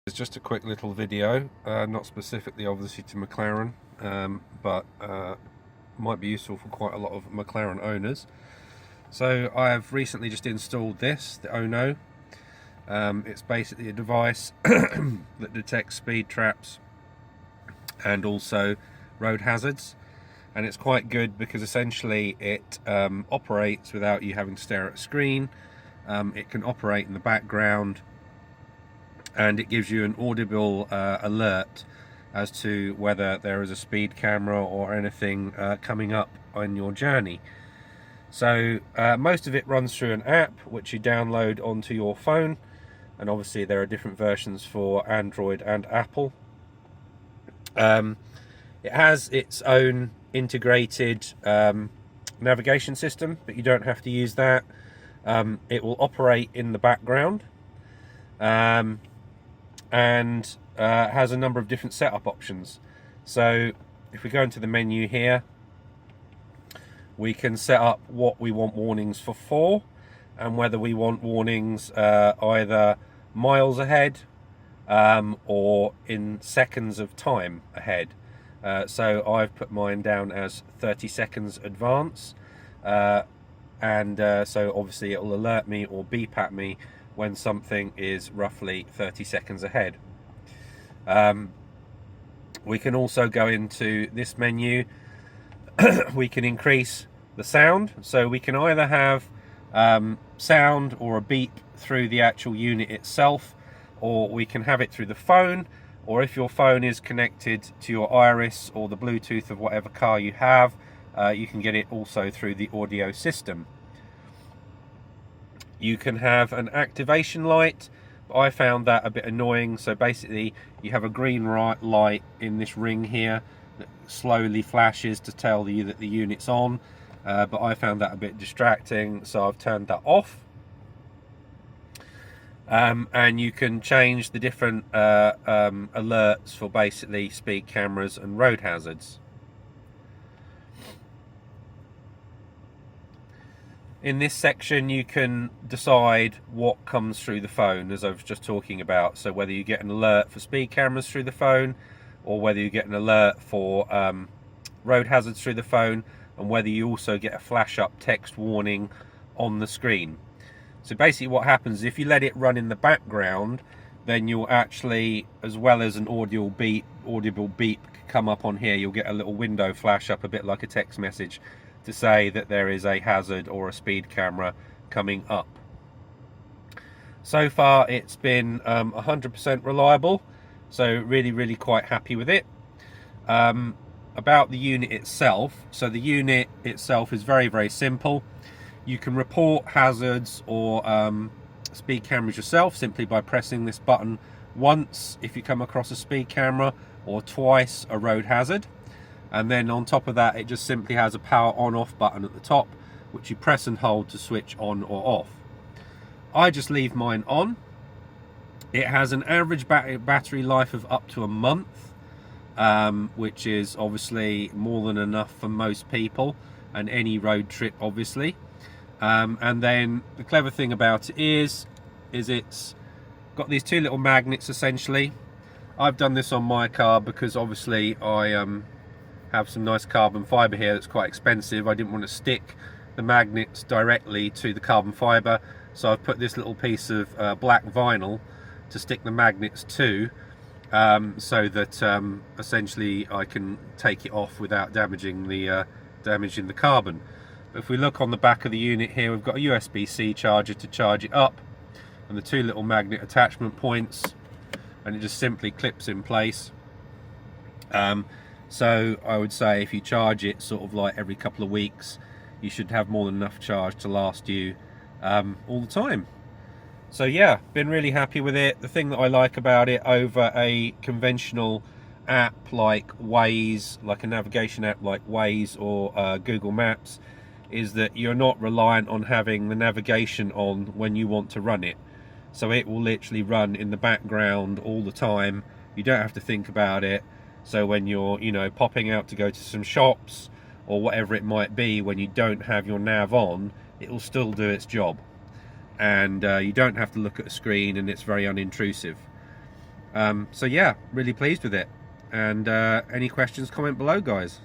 It's just a quick little video, not specifically obviously to McLaren, but might be useful for quite a lot of McLaren owners. So I have recently just installed this, the OOONO. It's basically a device that detects speed traps and also road hazards, and it's quite good because essentially it operates without you having to stare at a screen. It can operate in the background, and it gives you an audible alert as to whether there is a speed camera or anything coming up on your journey. So most of it runs through an app which you download onto your phone, and obviously there are different versions for Android and Apple. It has its own integrated navigation system, but you don't have to use that. It will operate in the background, and has a number of different setup options. So if we go into the menu here, we can set up what we want warnings for, and whether we want warnings either miles ahead or in seconds of time ahead. So I've put mine down as 30 seconds advance, and so obviously it will alert me or beep at me when something is roughly 30 seconds ahead. We can also go into this menu. We can increase the sound, so we can either have sound or a beep through the actual unit itself, or we can have it through the phone, or if your phone is connected to your iris or the Bluetooth of whatever car you have, you can get it also through the audio system. You can have an activation light, but I found that a bit annoying. So basically you have a green light in this ring here that slowly flashes to tell you that the unit's on, but I found that a bit distracting, so I've turned that off. And you can change the different alerts for basically speed cameras and road hazards. In this section you can decide what comes through the phone, as I was just talking about. So whether you get an alert for speed cameras through the phone, or whether you get an alert for road hazards through the phone, and whether you also get a flash up text warning on the screen. So basically what happens, if you let it run in the background, then you'll actually, as well as an audible beep come up on here, you'll get a little window flash up, a bit like a text message, to say that there is a hazard or a speed camera coming up. So far it's been 100% reliable, so really quite happy with it. About the unit itself, so the unit itself is very simple. You can report hazards or speed cameras yourself simply by pressing this button once if you come across a speed camera, or twice a road hazard. And then on top of that, it just simply has a power on off button at the top, which you press and hold to switch on or off. I just leave mine on. It has an average battery life of up to a month, which is obviously more than enough for most people and any road trip obviously. And then the clever thing about it is it's got these two little magnets essentially. I've done this on my car because obviously I have some nice carbon fibre here that's quite expensive. I didn't want to stick the magnets directly to the carbon fibre, so I've put this little piece of black vinyl to stick the magnets to, so that essentially I can take it off without damaging the carbon. But if we look on the back of the unit here, we've got a USB-C charger to charge it up, and the two little magnet attachment points, and it just simply clips in place. So I would say if you charge it sort of like every couple of weeks, you should have more than enough charge to last you all the time. So yeah, been really happy with it. The thing that I like about it over a conventional app like Waze, like a navigation app like Waze or Google Maps, is that you're not reliant on having the navigation on when you want to run it. So it will literally run in the background all the time. You don't have to think about it. So when you're, popping out to go to some shops or whatever it might be, when you don't have your nav on, it will still do its job. And you don't have to look at a screen, and it's very unintrusive. So yeah, really pleased with it. And any questions, comment below, guys.